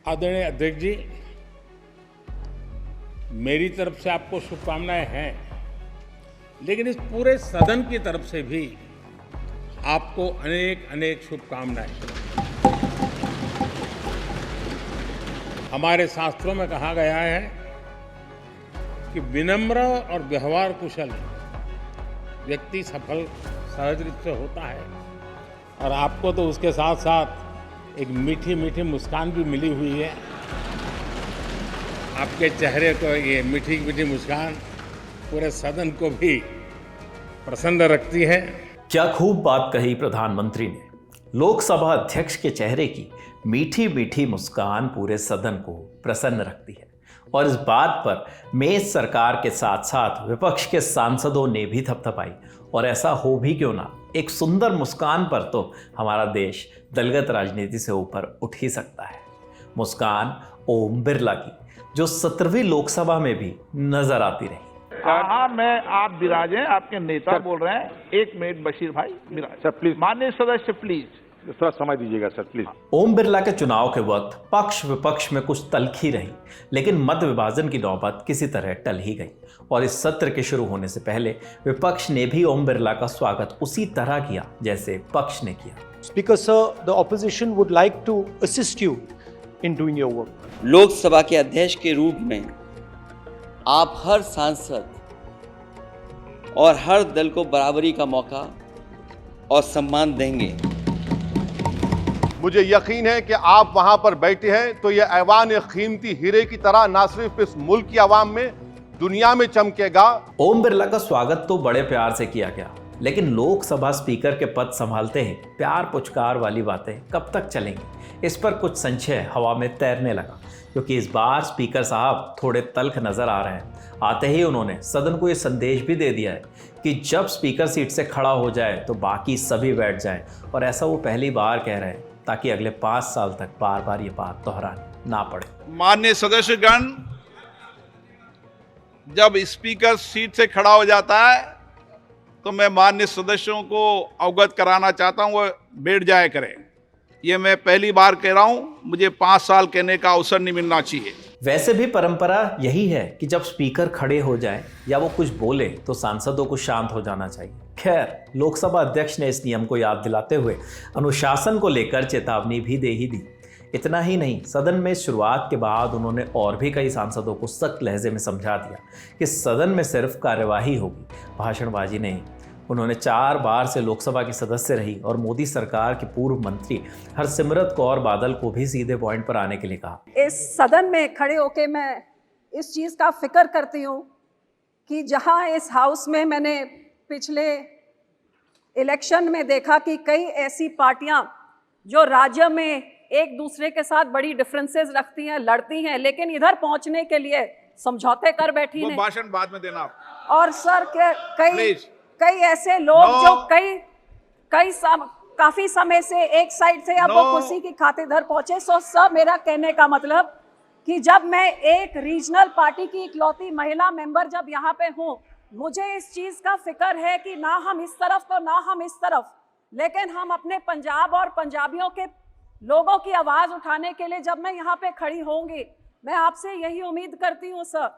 आदरणीय अध्यक्ष जी, मेरी तरफ से आपको शुभकामनाएं हैं, लेकिन इस पूरे सदन की तरफ से भी आपको अनेक अनेक शुभकामनाएं। हमारे शास्त्रों में कहा गया है कि विनम्र और व्यवहार कुशल व्यक्ति सफल सहज रूप से होता है, और आपको तो उसके साथ साथ एक मीठी मीठी मुस्कान भी मिली हुई है। आपके चेहरे को ये मीठी मीठी मुस्कान पूरे सदन को भी प्रसन्न रखती है। क्या खूब बात कही प्रधानमंत्री ने। लोकसभा अध्यक्ष के चेहरे की मीठी मीठी मुस्कान पूरे सदन को प्रसन्न रखती है, और इस बात पर मेज सरकार के साथ साथ विपक्ष के सांसदों ने भी थपथपाई। और ऐसा हो भी क्यों ना, एक सुंदर मुस्कान पर तो हमारा देश दलगत राजनीति से ऊपर उठ ही सकता है। मुस्कान ओम बिरला की, जो 17वीं लोकसभा में भी नजर आती रही। हाँ, मैं आप विराजें, आपके नेता बोल रहे हैं। एक मिनट बशीर भाई, सर प्लीज, माननीय सदस्य प्लीज थोड़ा समय दीजिएगा सर प्लीज। ओम बिरला के चुनाव के वक्त पक्ष विपक्ष में कुछ तल्खी रही, लेकिन मत विभाजन की नौबत किसी तरह टल ही गई। और इस सत्र के शुरू होने से पहले विपक्ष ने भी ओम बिरला का स्वागत उसी तरह किया जैसे पक्ष ने किया। Speaker sir, the opposition would like to assist you in doing your work. Lok Sabha के अध्यक्ष के रूप में आप हर सांसद और हर दल को बराबरी का मौका और सम्मान देंगे। मुझे यकीन है कि आप वहां पर बैठे हैं तो यह ऐवान एक कीमती हीरे की तरह ना सिर्फ इस मुल्क की आवाम में, दुनिया में चमकेगा। ओम बिरला का स्वागत तो बड़े प्यार से किया गया, लेकिन लोकसभा स्पीकर के पद संभालते ही प्यार पुचकार वाली बातें कब तक चलेंगी, इस पर कुछ संशय हवा में तैरने लगा। क्योंकि इस बार स्पीकर साहब थोड़े तल्ख नजर आ रहे हैं। आते ही उन्होंने सदन को ये संदेश भी दे दिया है कि जब स्पीकर सीट से खड़ा हो जाए तो बाकी सभी बैठ जाएं, और ऐसा वो पहली बार कह रहे हैं ताकि अगले 5 साल तक बार बार ये बात दोहरानी ना पड़े। माननीय सदस्यगण, जब स्पीकर सीट से खड़ा हो जाता है तो मैं माननीय सदस्यों को अवगत कराना चाहता हूं, वो बैठ जाया करें। ये मैं पहली बार कह रहा हूं, मुझे 5 साल कहने का अवसर नहीं मिलना चाहिए। वैसे भी परंपरा यही है कि जब स्पीकर खड़े हो जाए या वो कुछ बोले तो सांसदों को शांत हो जाना चाहिए। खैर, लोकसभा अध्यक्ष ने इस नियम को याद दिलाते हुए अनुशासन को लेकर चेतावनी भी दे ही दी। इतना ही नहीं, सदन में शुरुआत के बाद उन्होंने और भी कई सांसदों को सख्त लहजे में समझा दिया कि सदन में सिर्फ कार्यवाही होगी, भाषणबाजी नहीं। उन्होंने 4 बार से लोकसभा की सदस्य रही और मोदी सरकार की पूर्व मंत्री हरसिमरत कौर बादल को भी सीधे पॉइंट पर आने के लिए कहा। इस सदन में खड़े होके मैं इस चीज़ का फिक्र करती हूँ कि जहाँ इस हाउस में मैंने पिछले इलेक्शन में देखा कि कई ऐसी पार्टियाँ जो राज्य में एक दूसरे के साथ बड़ी डिफरेंसेस रखती हैं, लड़ती हैं, लेकिन इधर पहुँचने के लिए समझौते कर बैठी हैं। भाषण बाद में देना आप। और सर कई ऐसे लोग जो काफी समय से एक साइड से अब वो कुर्सी की खातिर इधर पहुंचे। सो सब मेरा कहने का मतलब कि जब मैं एक रीजनल पार्टी की इकलौती महिला मेंबर जब यहाँ पे हूँ, मुझे इस चीज का फिक्र है कि ना हम इस तरफ तो ना हम इस तरफ, लेकिन हम अपने पंजाब और पंजाबियों के लोगों की आवाज उठाने के लिए जब मैं यहाँ पे खड़ी होंगी, मैं आपसे यही उम्मीद करती हूँ सर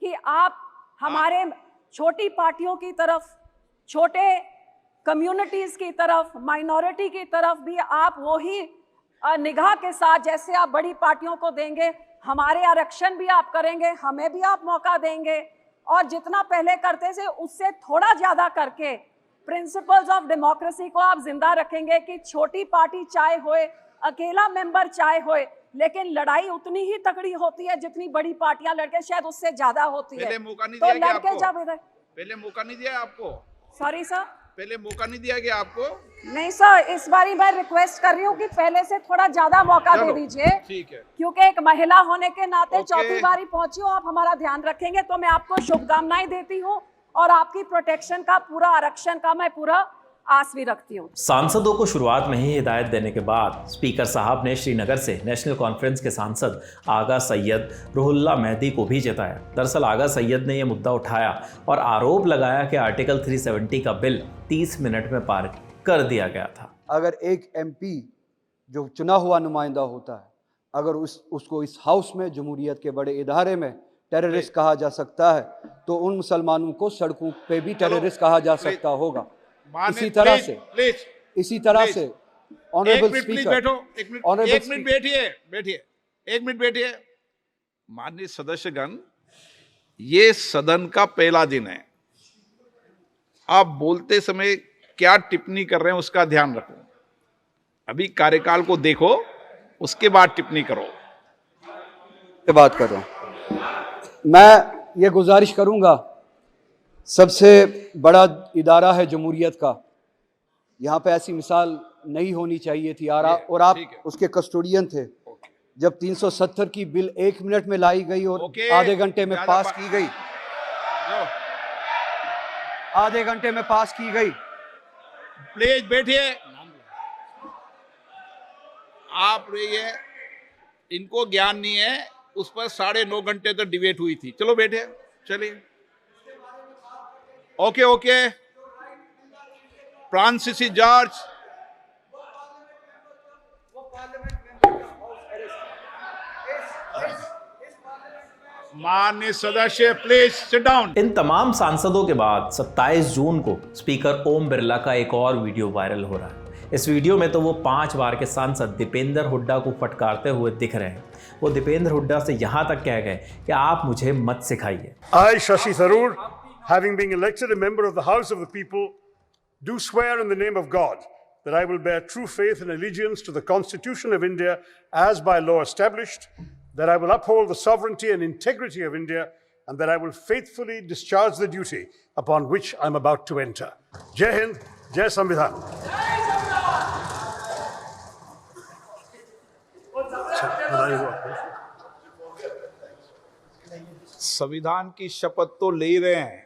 कि आप हमारे छोटी पार्टियों की तरफ, छोटे कम्युनिटीज की तरफ, माइनॉरिटी की तरफ भी आप वही निगाह के साथ जैसे आप बड़ी पार्टियों को देंगे, हमारे आरक्षण भी आप करेंगे, हमें भी आप मौका देंगे, और जितना पहले करते थे उससे थोड़ा ज़्यादा करके प्रिंसिपल्स ऑफ डेमोक्रेसी को आप जिंदा रखेंगे कि छोटी पार्टी चाहे होए, अकेला मेंबर चाहे होए, लेकिन लड़ाई उतनी ही तगड़ी होती है जितनी बड़ी पार्टियां लड़के, शायद उससे ज्यादा होती है। तो लड़के जब इधर पहले मौका नहीं दिया आपको। सॉरी सर, पहले मौका नहीं दिया गया आपको। नहीं सर, इस बारी मैं रिक्वेस्ट कर रही हूँ कि पहले से थोड़ा ज्यादा मौका दे दीजिए। ठीक है, क्योंकि एक महिला होने के नाते चौथी बारी पहुंची हो, आप हमारा ध्यान रखेंगे तो मैं आपको शुभकामनाएं देती हूँ, और आपकी प्रोटेक्शन का, पूरा आरक्षण का मैं पूरा आस भी रखती हूँ। सांसदों को शुरुआत में ही हिदायत देने के बाद स्पीकर साहब ने श्रीनगर से नेशनल कॉन्फ्रेंस के सांसद आगा सैयद रुहुल्ला मेहदी को भी जताया। दरअसल आगा सैयद ने यह मुद्दा उठाया और आरोप लगाया कि आर्टिकल 370 का बिल 30 मिनट में पारित कर दिया गया था। अगर एक एमपी जो चुना हुआ नुमाइंदा होता है अगर उसको इस हाउस में, जमहूरियत के बड़े इदारे में टेररिस्ट कहा जा सकता है, तो उन मुसलमानों को सड़कों पे भी टेररिस्ट कहा जा सकता होगा। इसी तरह से ऑनरेबल स्पीकर, एक मिनट बैठिए। माननीय सदस्यगण, ये सदन का पहला दिन है। आप बोलते समय क्या टिप्पणी कर रहे हैं उसका ध्यान रखो। अभी कार्यकाल को देखो, उसके बाद टिप्पणी करो। बात कर रहा हूं मैं, ये गुजारिश करूंगा, सबसे बड़ा इदारा है जमहूरियत का, यहाँ पे ऐसी मिसाल नहीं होनी चाहिए थी और आप उसके कस्टोडियन थे। जब 370 की बिल 1 मिनट में लाई गई और आधे घंटे में पास की गई, प्लीज बैठिए। आप रहिए, इनको ज्ञान नहीं है, उस पर 9.5 घंटे तक डिबेट हुई थी। चलो बैठे, चलिए। ओके। फ्रांसिस जॉर्ज, माननीय सदस्य, प्लीज सिट डाउन। इन तमाम सांसदों के बाद 27 जून को स्पीकर ओम बिरला का एक और वीडियो वायरल हो रहा है। इस वीडियो में तो वो 5 बार के सांसद दीपेंद्र हुड्डा को फटकारते हुए दिख रहे हैं। वो दीपेंद्र हुड्डा से यहाँ तक कह गए कि आप मुझे मत सिखाइए। I, Shashi Tharoor, having been elected a member of the House of the People, do swear in the name of God that I will bear true faith and allegiance to the Constitution of India as by law established, that I will uphold the sovereignty and integrity of India, and that I will faithfully discharge the duty upon which I am about to enter. Jai Hind, Jai Samvidhan. संविधान की शपथ तो ले रहे हैं,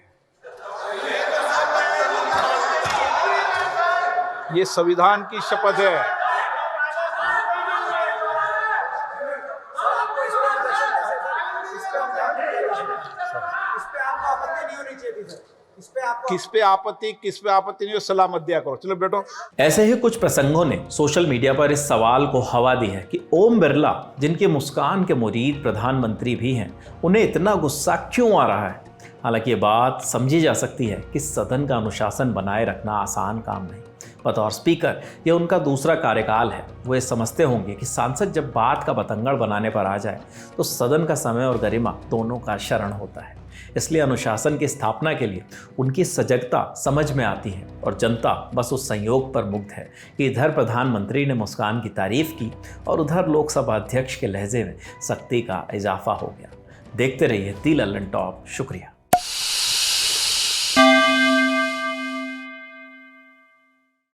ये संविधान की शपथ है। किस पे आपत्ति नहीं हो, सलाह मत दिया करो। चलो बैठो। ऐसे ही कुछ प्रसंगों ने सोशल मीडिया पर इस सवाल को हवा दी है कि ओम बिरला, जिनके मुस्कान के मुरीद प्रधानमंत्री भी हैं, उन्हें इतना गुस्सा क्यों आ रहा है। हालांकि ये बात समझी जा सकती है कि सदन का अनुशासन बनाए रखना आसान काम नहीं। बतौर स्पीकर ये उनका दूसरा कार्यकाल है। वो ये समझते होंगे कि सांसद जब बात का बतंगड़ बनाने पर आ जाए तो सदन का समय और गरिमा दोनों का शरण होता है। इसलिए अनुशासन की स्थापना के लिए उनकी सजगता समझ में आती है और जनता बस उस संयोग पर मुग्ध है कि इधर प्रधानमंत्री ने मुस्कान की तारीफ की और उधर लोकसभा अध्यक्ष के लहजे में सख्ती का इजाफा हो गया। देखते रहिए दी लल्लन टॉप। शुक्रिया।